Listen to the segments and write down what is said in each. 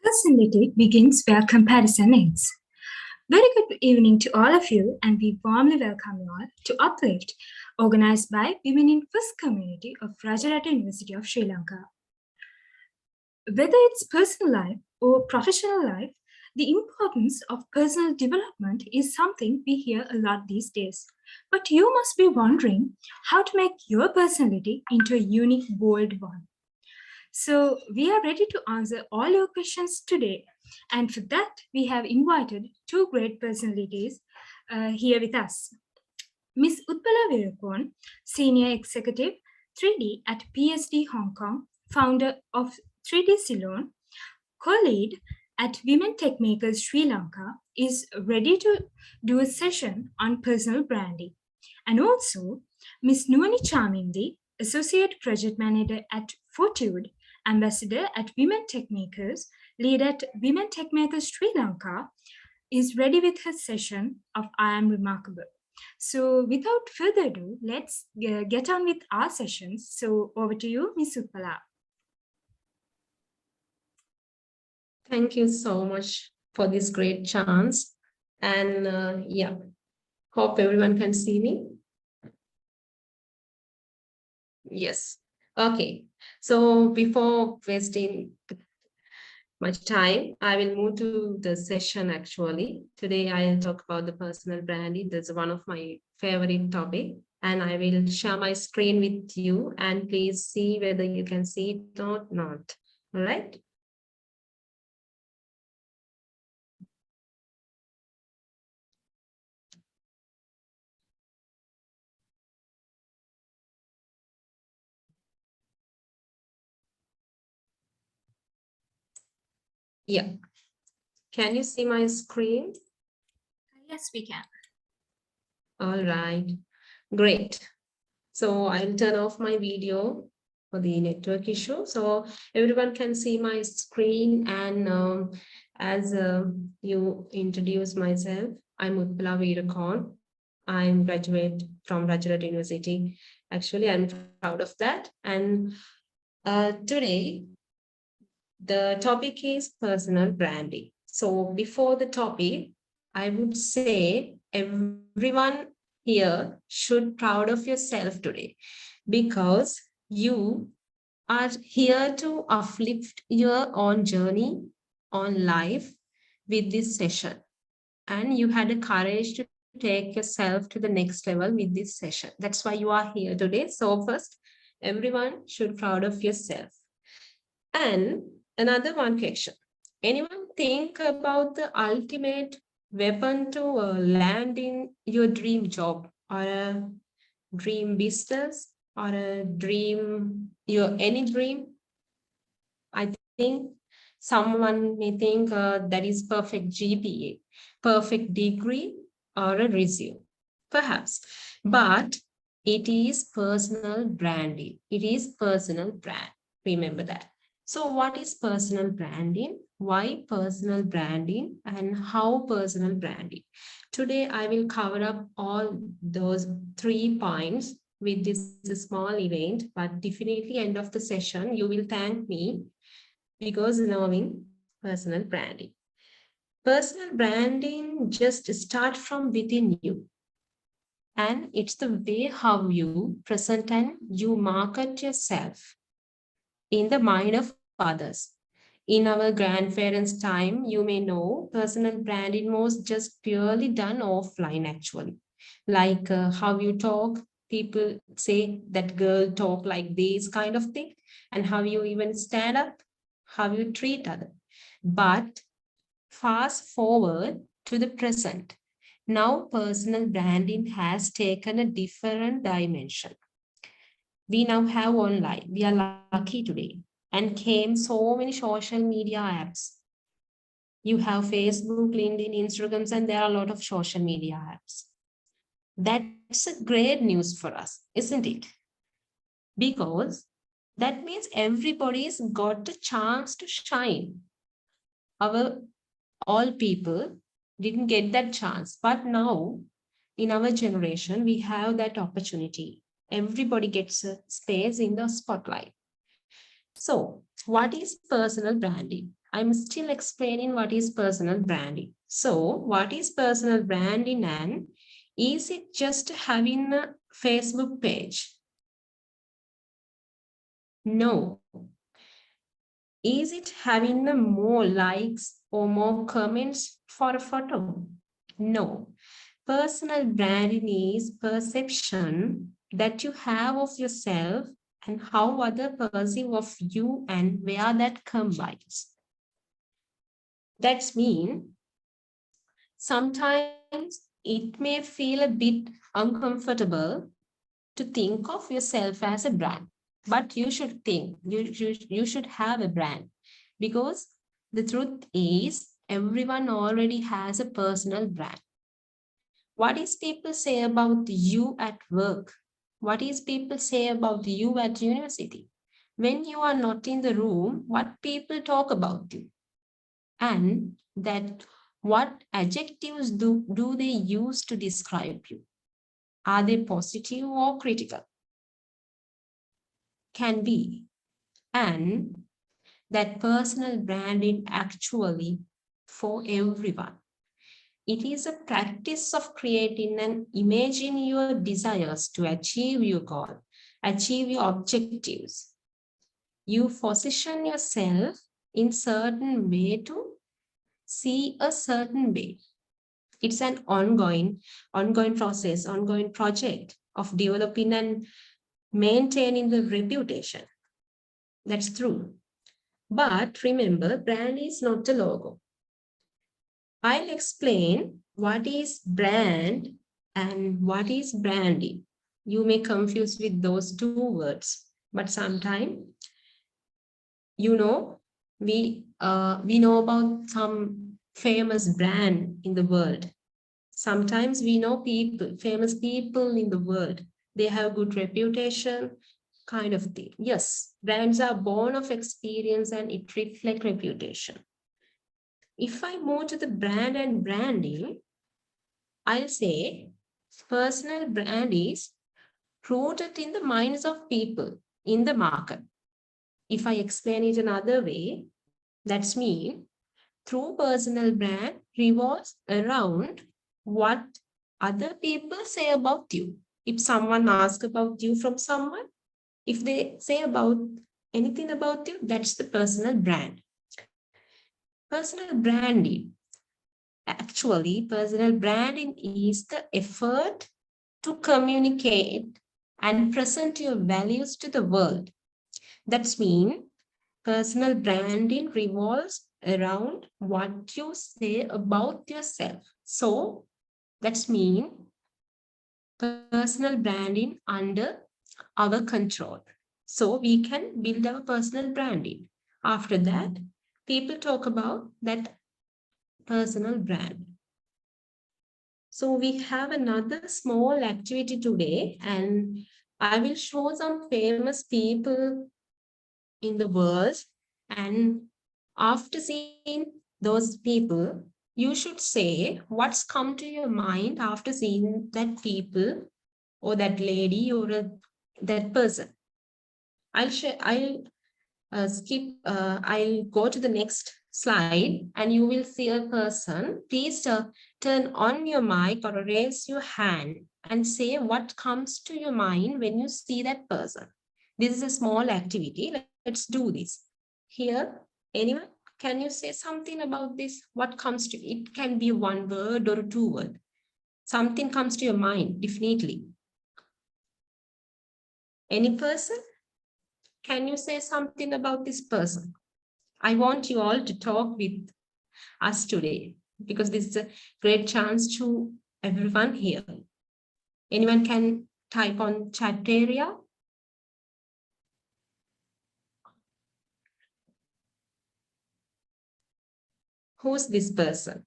Personality begins where comparison ends. Very good evening to all of you, and we warmly welcome you all to Uplift, organized by Women in FOSS community of Rajarata University of Sri Lanka. Whether it's personal life or professional life, the importance of personal development is something we hear a lot these days. But you must be wondering how to make your personality into a unique, bold one. So we are ready to answer all your questions today. And for that, we have invited two great personalities here with us. Ms. Uthpala Weerakoon, Senior Executive 3D at PSD Hong Kong, founder of 3D Ceylon, co-lead at Women TECHMAKERS Sri Lanka, is ready to do a session on personal branding. And also, Ms. Nuwini Chamindi, Associate Project Manager at FORTUDE, Ambassador at Women TECHMAKERS, lead at Women TECHMAKERS Sri Lanka, is ready with her session of I Am Remarkable. So without further ado, let's get on with our sessions. So over to you, Ms. Uthpala. Thank you so much for this great chance. And yeah, hope everyone can see me. Yes. Okay. So before wasting much time, I will move to the session actually. Today I'll talk about the personal branding. That's one of my favorite topic. And I will share my screen with you and please see whether you can see it or not. All right. Yeah. Can you see my screen? Yes, we can. All right, great. So I'll turn off my video for the network issue. So everyone can see my screen. And as you introduce myself, I'm Uthpala Weerakoon. I'm graduate from Rajarata University. Actually, I'm proud of that. And today, the topic is personal branding. So before the topic, I would say everyone here should proud of yourself today because you are here to uplift your own journey on life with this session. And you had the courage to take yourself to the next level with this session. That's why you are here today. So first, everyone should proud of yourself. And another one question. Anyone think about the ultimate weapon to land in your dream job or a dream business or a dream, your any dream? I think someone may think that is perfect GPA, perfect degree, or a resume, perhaps. But it is personal branding. It is personal brand. Remember that. So what is personal branding? Why personal branding and how personal branding? Today, I will cover up all those 3 points with this small event, but definitely end of the session, you will thank me because knowing personal branding. Personal branding just start from within you. And it's the way how you present and you market yourself in the mind of others. In our grandparents' time, you may know personal branding was just purely done offline actually. Like how you talk, people say that girl talk like this kind of thing, and how you even stand up, how you treat others. But fast forward to the present. Now personal branding has taken a different dimension. We now have online. We are lucky today. And came so many social media apps. You have Facebook, LinkedIn, Instagrams, and there are a lot of social media apps. That's a great news for us, isn't it? Because that means everybody's got the chance to shine. All people didn't get that chance, but now in our generation, we have that opportunity. Everybody gets a space in the spotlight. So what is personal branding? I'm still explaining what is personal branding. So what is personal branding, and is it just having a Facebook page? No. Is it having more likes or more comments for a photo? No. Personal branding is perception that you have of yourself and how others perceive of you and where that combines. That means sometimes it may feel a bit uncomfortable to think of yourself as a brand, but you should think, you should have a brand, because the truth is everyone already has a personal brand. What is people say about you at work? What is people say about you at university? When you are not in the room, what people talk about you? And that what adjectives do they use to describe you? Are they positive or critical? Can be. And that personal branding actually for everyone. It is a practice of creating and imaging your desires to achieve your goal, achieve your objectives. You position yourself in certain way to see a certain way. It's an ongoing process, ongoing project of developing and maintaining the reputation. That's true. But remember, brand is not a logo. I'll explain what is brand and what is branding. You may confuse with those two words, but sometimes, you know, we know about some famous brand in the world. Sometimes we know people, famous people in the world. They have good reputation, kind of thing. Yes, brands are born of experience and it reflects reputation. If I move to the brand and branding, I'll say personal brand is rooted in the minds of people in the market. If I explain it another way, that's mean through personal brand revolves around what other people say about you. If someone asks about you from someone, if they say about anything about you, that's the personal brand. Personal branding. Actually, personal branding is the effort to communicate and present your values to the world. That's mean personal branding revolves around what you say about yourself. So that's mean personal branding under our control. So we can build our personal branding. After that, people talk about that personal brand. So we have another small activity today, and I will show some famous people in the world. And after seeing those people, you should say what's come to your mind after seeing that people or that lady or that person. I'll go to the next slide and you will see a person. Please turn on your mic or raise your hand and say what comes to your mind when you see that person. This is a small activity. Let's do this. Here, anyone, can you say something about this? What comes to it? Can be one word or two words. Something comes to your mind, definitely. Any person? Can you say something about this person? I want you all to talk with us today because this is a great chance to everyone here. Anyone can type on chat area. Who's this person?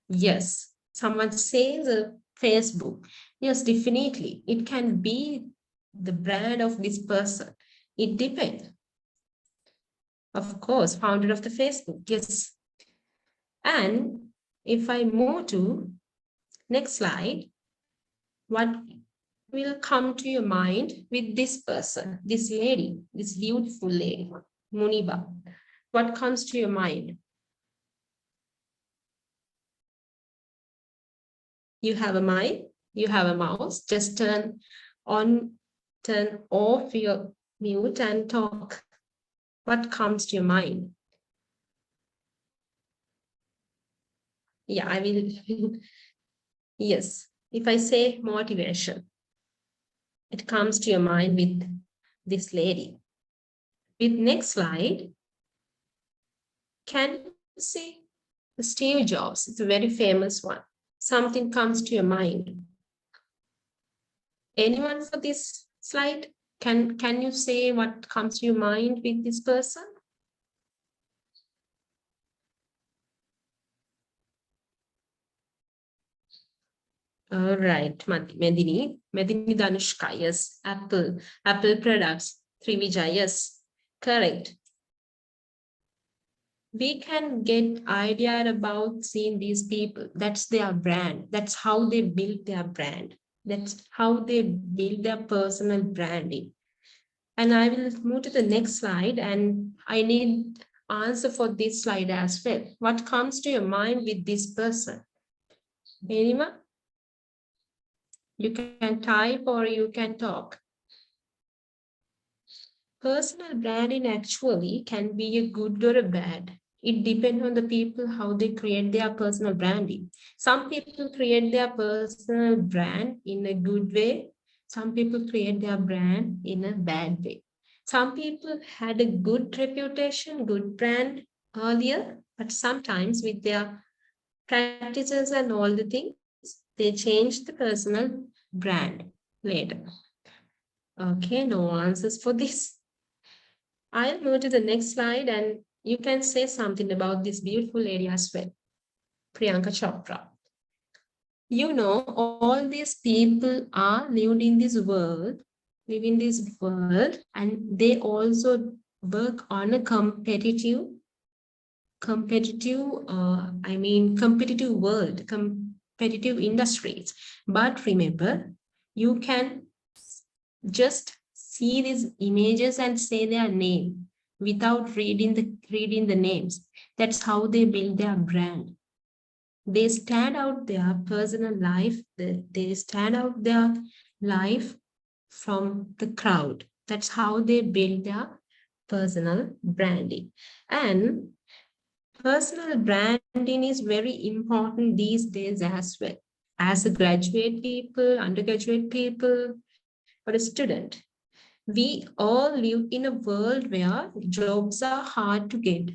Yes, someone says Facebook. Yes, definitely. It can be the brand of this person. It depends. Of course, founder of the Facebook. Yes. And if I move to next slide, what will come to your mind with this person, this lady, this beautiful lady, Muniba? What comes to your mind? You have a mic, you have a mouse, just turn on, turn off your mute and talk. What comes to your mind? Yeah, I will. Yes, if I say motivation, it comes to your mind with this lady. With next slide, can you see Steve Jobs? It's a very famous one. Something comes to your mind. Anyone for this slide? Can you say what comes to your mind with this person? All right, Medini Danushka, yes. Apple products, Trivija, yes, correct. We can get idea about seeing these people. That's their brand. That's how they build their brand. That's how they build their personal branding. And I will move to the next slide, and I need answer for this slide as well. What comes to your mind with this person? Anyone? You can type or you can talk. Personal branding actually can be a good or a bad. It depends on the people how they create their personal branding. Some people create their personal brand in a good way. Some people create their brand in a bad way. Some people had a good reputation, good brand earlier, but sometimes with their practices and all the things, they change the personal brand later. Okay, no answers for this. I'll move to the next slide and you can say something about this beautiful lady as well, Priyanka Chopra. You know, all these people are lived in this world, live in this world, and they also work on a competitive world, competitive industries. But remember, you can just see these images and say their name without reading the names. That's how they build their brand. They stand out their personal life. They stand out their life from the crowd. That's how they build their personal branding. And personal branding is very important these days as well. As a graduate people, undergraduate people, or a student, we all live in a world where jobs are hard to get.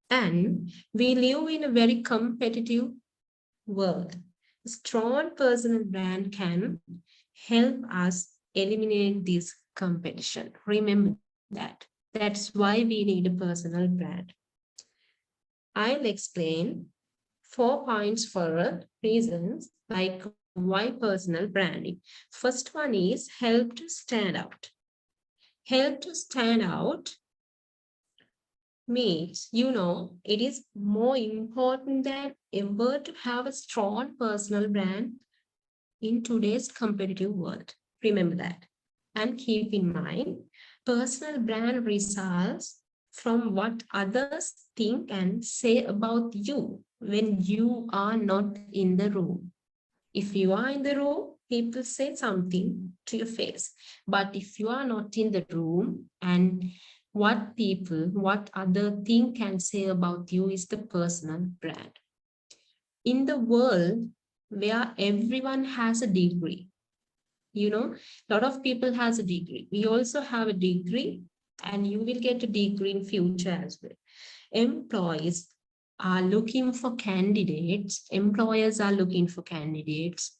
And we live in a very competitive world. A strong personal brand can help us eliminate this competition. Remember that. That's why we need a personal brand. I'll explain 4 points for reasons like why personal branding. First one is help to stand out. Help to stand out means, it is more important than ever to have a strong personal brand in today's competitive world. Remember that. And keep in mind, personal brand results from what others think and say about you when you are not in the room. If you are in the room, people say something to your face. But if you are not in the room, and what other thing can say about you is the personal brand. In the world where everyone has a degree, a lot of people has a degree. We also have a degree, and you will get a degree in future as well. Employees are looking for candidates. Employers are looking for candidates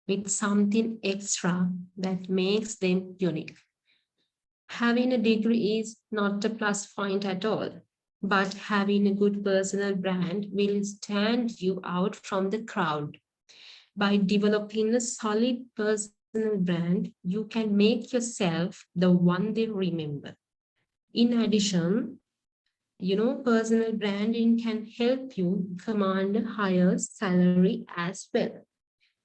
with something extra that makes them unique. Having a degree is not a plus point at all, but having a good personal brand will stand you out from the crowd. By developing a solid personal brand, you can make yourself the one they remember. In addition, personal branding can help you command a higher salary as well.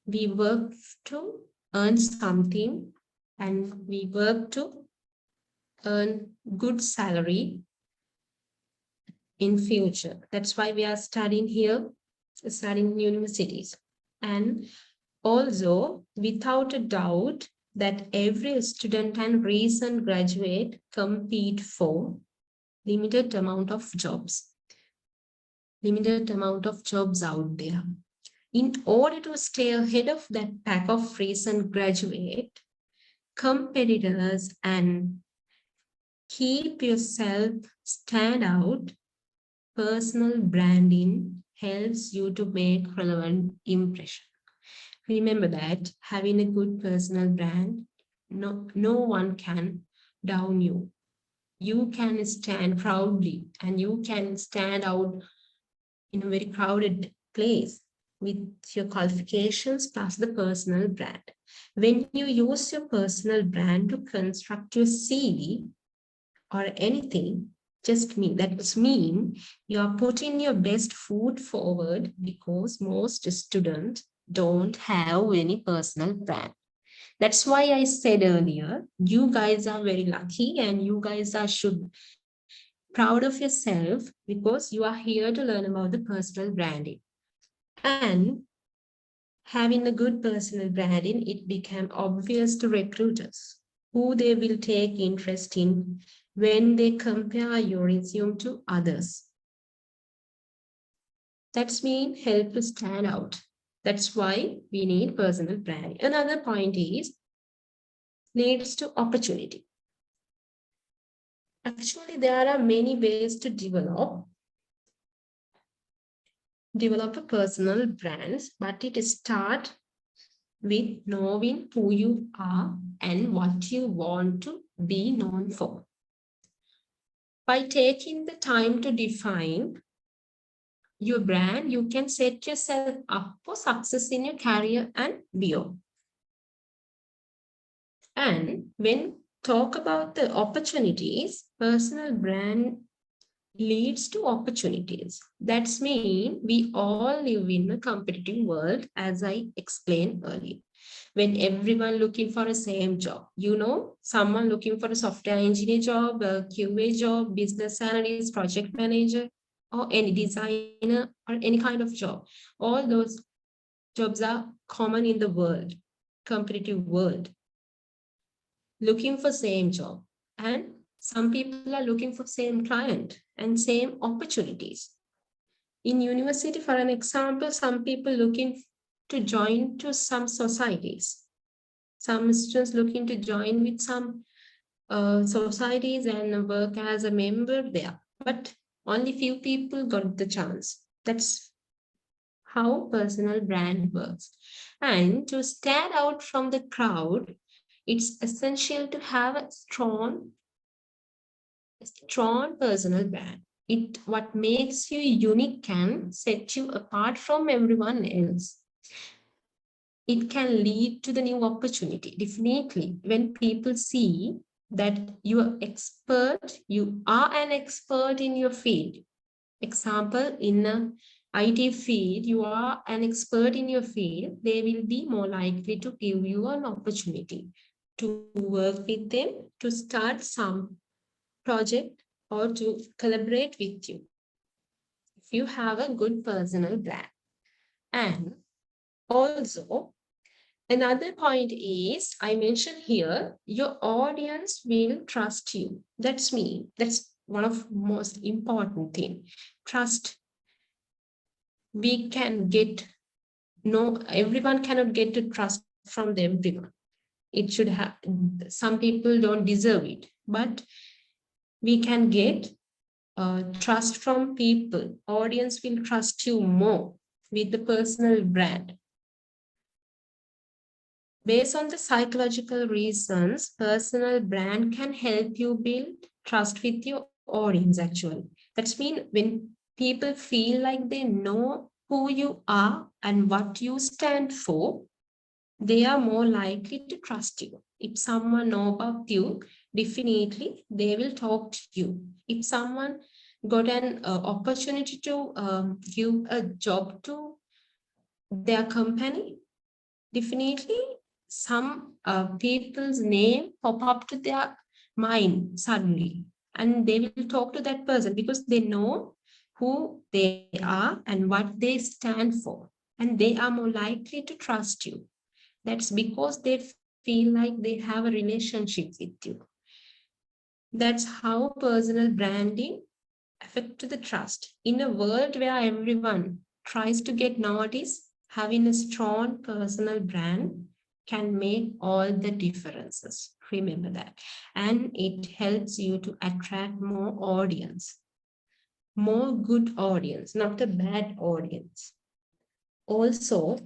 We work to earn something and we work to earn good salary in future. That's why we are studying here, studying universities. And also, without a doubt, that every student and recent graduate compete for limited amount of jobs out there. In order to stay ahead of that pack of recent graduate competitors and keep yourself stand out, personal branding helps you to make relevant impression. Remember that having a good personal brand, no one can down you. You can stand proudly and you can stand out in a very crowded place with your qualifications plus the personal brand. When you use your personal brand to construct your CV or anything, that's mean you are putting your best foot forward, because most students don't have any personal brand. That's why I said earlier, you guys are very lucky and you guys should proud of yourself, because you are here to learn about the personal branding. And having a good personal branding, it became obvious to recruiters who they will take interest in when they compare your resume to others. That's mean help to stand out. That's why we need personal branding. Another point is leads to opportunity. Actually, there are many ways to develop a personal brands, but it starts with knowing who you are and what you want to be known for. By taking the time to define your brand, you can set yourself up for success in your career and beyond. And when talk about the opportunities, personal brand leads to opportunities. That's mean we all live in a competitive world, as I explained earlier. When everyone looking for the same job, someone looking for a software engineer job, a QA job, business analyst, project manager, or any designer, or any kind of job. All those jobs are common in the world, competitive world, looking for same job. And some people are looking for same client and same opportunities. In university, for an example, some people looking to join to some societies. Some students looking to join with some societies and work as a member there. But only few people got the chance. That's how personal brand works. And to stand out from the crowd, it's essential to have a strong personal brand. What makes you unique can set you apart from everyone else. It can lead to the new opportunity. Definitely, when people see that you are an expert in your field. Example, in an IT field, you are an expert in your field, they will be more likely to give you an opportunity to work with them, to start some project, or to collaborate with you if you have a good personal brand. And also, another point is, I mentioned here, your audience will trust you. That's one of the most important thing. Trust. We can get, everyone cannot get the trust from everyone. It should have, some people don't deserve it, but we can get trust from people. Audience will trust you more with the personal brand. Based on the psychological reasons, personal brand can help you build trust with your audience, actually. That's mean when people feel like they know who you are and what you stand for, they are more likely to trust you. If someone knows about you, definitely they will talk to you. If someone got an opportunity to give a job to their company, definitely some people's name pop up to their mind suddenly, and they will talk to that person because they know who they are and what they stand for, and they are more likely to trust you. That's because they feel like they have a relationship with you. That's how personal branding affect the trust. In a world where everyone tries to get noticed, having a strong personal brand can make all the differences. Remember that. And it helps you to attract more audience, more good audience, not a bad audience. Also,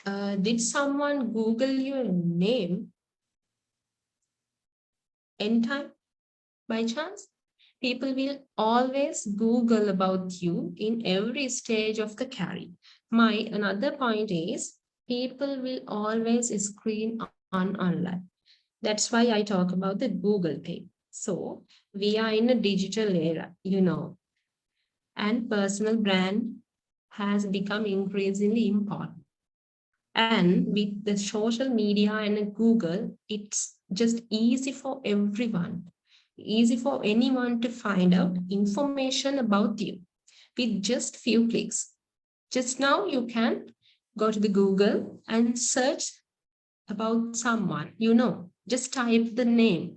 did someone Google your name anytime by chance? People will always Google about you in every stage of the career. My another point is people will always screen on online. That's why I talk about the Google thing. So we are in a digital era, and personal brand has become increasingly important. And with the social media and Google, it's just easy for everyone, easy for anyone to find out information about you with just few clicks. Just now you can go to the Google and search about someone, just type the name,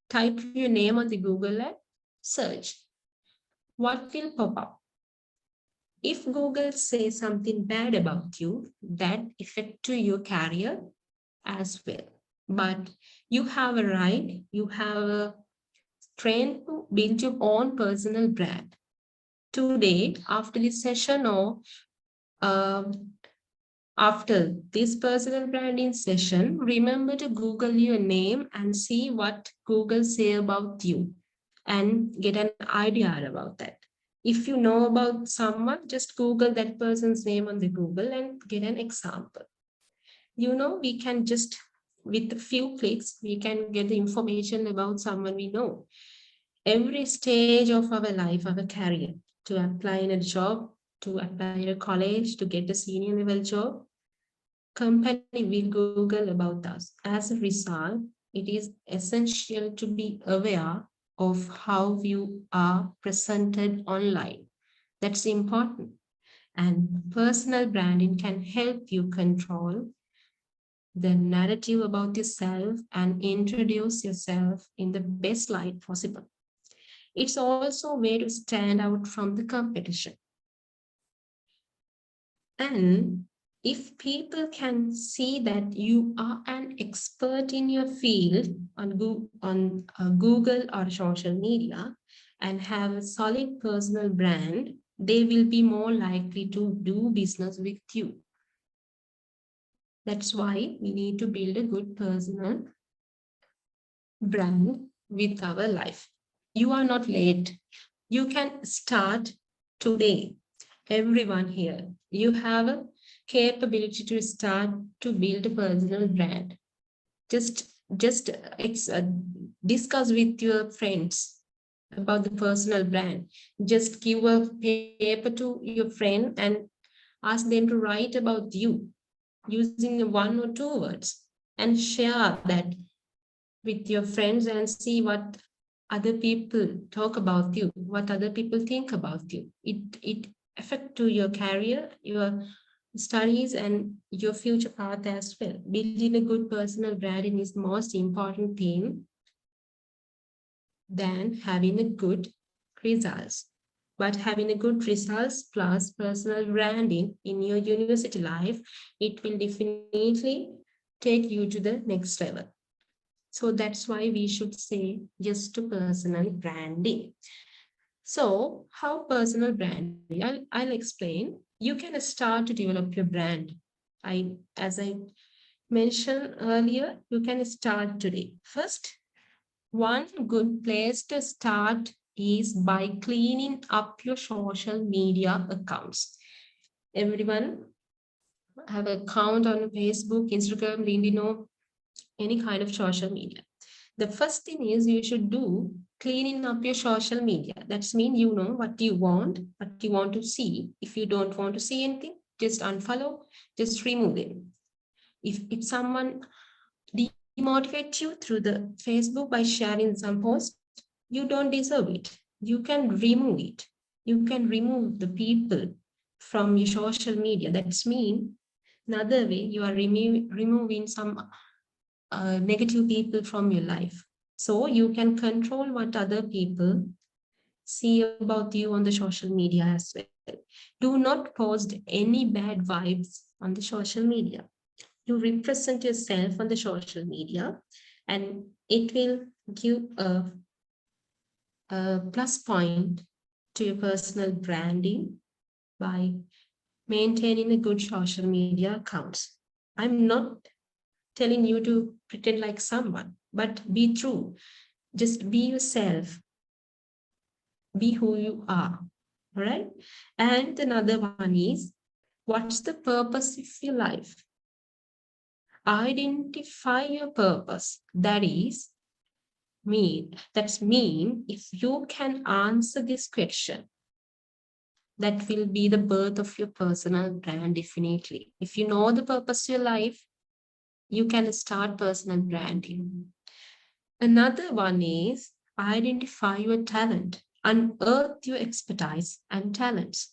type your name on the Google and search. What will pop up? If Google says something bad about you, that affect to your career as well. But you have a right, you have a strength to build your own personal brand. Today, after this session or after this personal branding session, remember to Google your name and see what Google say about you and get an idea about that. If you know about someone, just Google that person's name on the Google and get an example. We can just, with a few clicks, we can get the information about someone we know. Every stage of our life, our career, to apply in a job, to apply in a college, to get a senior level job, company will Google about us. As a result, it is essential to be aware of how you are presented online. That's important. And personal branding can help you control the narrative about yourself and introduce yourself in the best light possible. It's also a way to stand out from the competition. And if people can see that you are an expert in your field on Google or social media and have a solid personal brand, they will be more likely to do business with you. That's why we need to build a good personal brand with our life. You are not late. You can start today. Everyone here, you have a capability to start to build a personal brand. Just discuss with your friends about the personal brand. Just give a paper to your friend and ask them to write about you using 1 or 2 words and share that with your friends and see what other people talk about you, what other people think about you. It affect to your career, your studies, and your future path as well. Building a good personal branding is the most important thing than having a good results. But having a good results plus personal branding in your university life, it will definitely take you to the next level. So that's why we should say yes to personal branding. So how personal branding? I'll explain. You can start to develop your brand. As I mentioned earlier, you can start today. First, one good place to start is by cleaning up your social media accounts. Everyone have an account on Facebook, Instagram, LinkedIn, or any kind of social media. The first thing is you should do cleaning up your social media. That means you know what you want to see. If you don't want to see anything, just unfollow, just remove it. If someone demotivates you through the Facebook by sharing some post, you don't deserve it. You can remove it. You can remove the people from your social media. That's mean another way you are removing some negative people from your life. So you can control what other people see about you on the social media as well. Do not post any bad vibes on the social media. You represent yourself on the social media, and it will give a plus point to your personal branding by maintaining a good social media accounts. I'm not telling you to pretend like someone, but be true. Just be yourself. Be who you are. All right. And another one is, what's the purpose of your life? Identify your purpose. That's mean if you can answer this question, that will be the birth of your personal brand, definitely. If you know the purpose of your life, you can start personal branding. Another one is identify your talent, unearth your expertise and talents.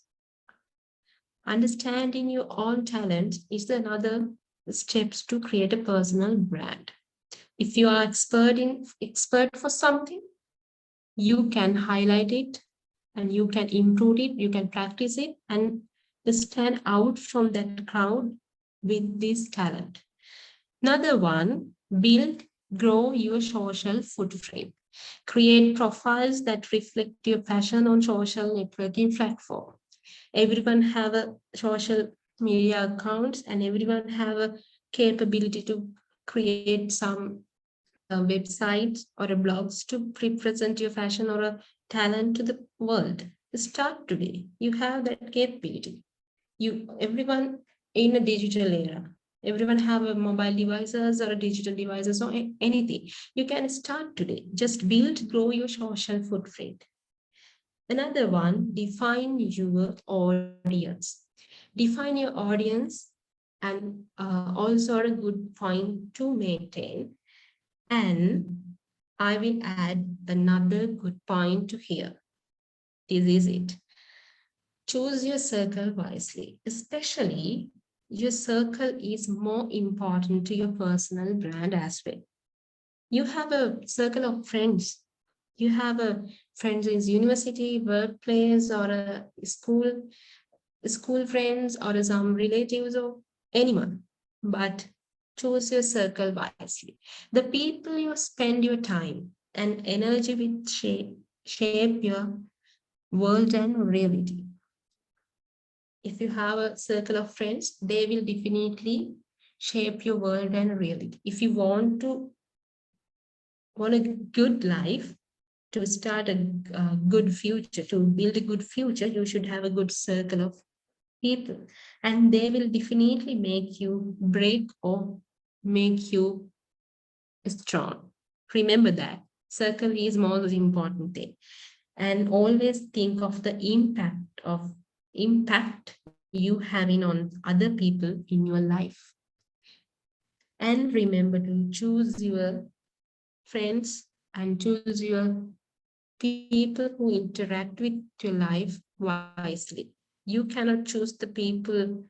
Understanding your own talent is another steps to create a personal brand. If you are expert for something, you can highlight it and you can improve it, you can practice it and stand out from that crowd with this talent. Another one, grow your social footprint. Create profiles that reflect your passion on social networking platform. Everyone have a social media accounts and everyone have a capability to create some websites or a blogs to represent your fashion or a talent to the world. Start today. You have that capability. Everyone in a digital era, everyone have a mobile devices or a digital devices or anything. You can start today. Just grow your social footprint. Another one, define your audience. Define your audience and also a good point to maintain. And I will add another good point to here. This is it. Choose your circle wisely, especially your circle is more important to your personal brand as well. You have a circle of friends. You have a friends in university, workplace, or a school friends, or some relatives, or anyone. But choose your circle wisely. The people you spend your time and energy with shape your world and reality. If you have a circle of friends, they will definitely shape your world and reality. If you want a good life, to start a good future, to build a good future, you should have a good circle of people, and they will definitely make you break or make you strong. Remember that circle is most important thing, and always think of the impact you having on other people in your life. And remember to choose your friends and choose your people who interact with your life wisely. You cannot choose the people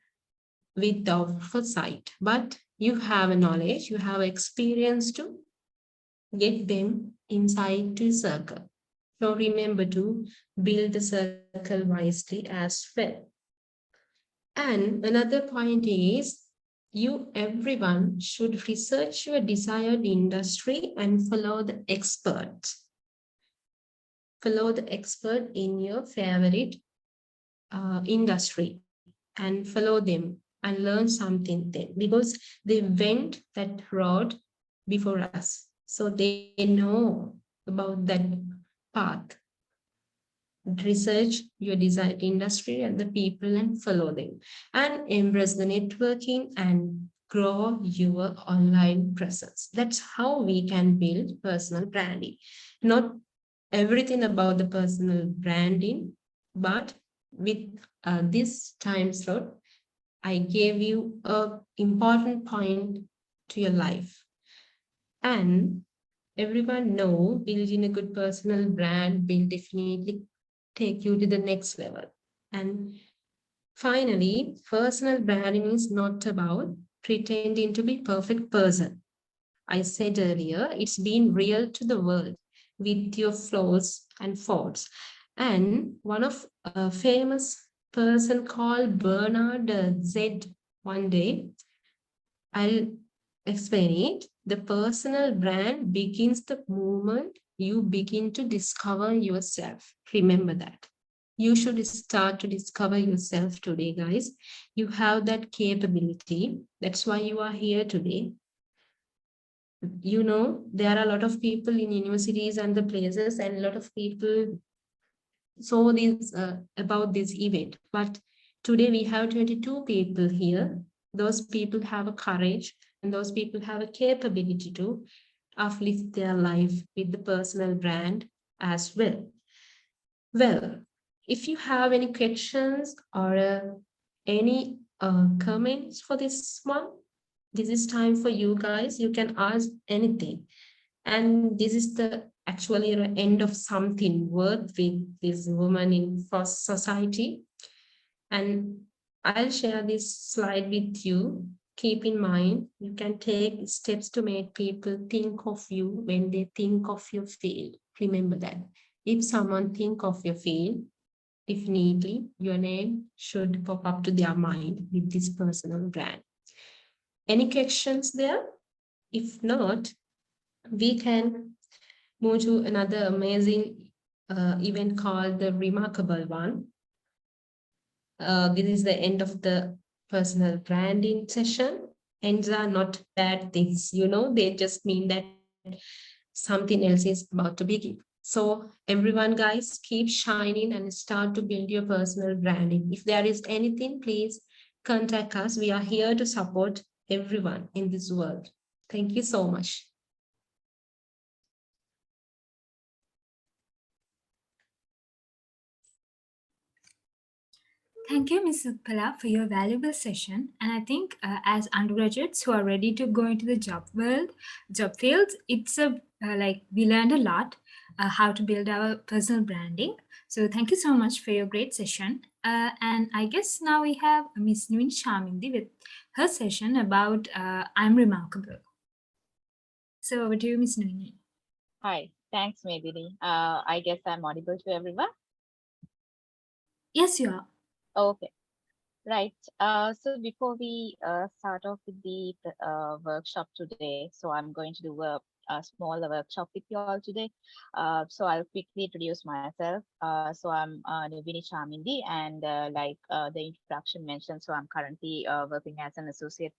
without foresight, but you have a knowledge, you have experience to get them inside to circle. So remember to build the circle wisely as well. And another point is, everyone should research your desired industry and follow the experts. Follow the expert in your favorite industry and follow them and learn something there, because they went that road before us. So they know about that path. Research your desired industry and the people and follow them, and embrace the networking and grow your online presence. That's how we can build personal branding. Not everything about the personal branding, but with this time slot, I gave you a important point to your life. And everyone know building a good personal brand will definitely take you to the next level. And finally, personal branding is not about pretending to be perfect person. I said earlier, it's being real to the world with your flaws and faults. And one of a famous person called Bernard said one day, I'll explain it. The personal brand begins the moment you begin to discover yourself. Remember that. You should start to discover yourself today, guys. You have that capability. That's why you are here today. You know, there are a lot of people in universities and the places, and a lot of people saw this about this event. But today we have 22 people here. Those people have a courage and those people have a capability to uplift their life with the personal brand as well. Well, if you have any questions or any comments for this one, this is time for you guys. You can ask anything. And this is the actually the end of something worth with this woman in FOSS society. And I'll share this slide with you. Keep in mind, you can take steps to make people think of you when they think of your field. Remember that. If someone think of your field, definitely your name should pop up to their mind with this personal brand. Any questions there? If not, we can move to another amazing event called the Remarkable One. This is the end of the personal branding session. Ends are not bad things, you know, they just mean that something else is about to begin. So everyone, guys, keep shining and start to build your personal branding. If there is anything, please contact us. We are here to support everyone in this world. Thank you so much. Thank you, Ms. Uthpala, for your valuable session. And I think as undergraduates who are ready to go into the job world, job fields, it's like we learned a lot how to build our personal branding. So thank you so much for your great session. And I guess now we have Ms. Nuwini Chamindi with her session about I'm Remarkable. So over to you, Ms. Nuwini. Hi, thanks, Medini. I guess I'm audible to everyone. Yes, you are. Okay, right. So before we start off with the workshop today, so I'm going to do a small workshop with you all today. So I'll quickly introduce myself. So I'm Nuwini Chamindi, and like the introduction mentioned, so I'm currently working as an associate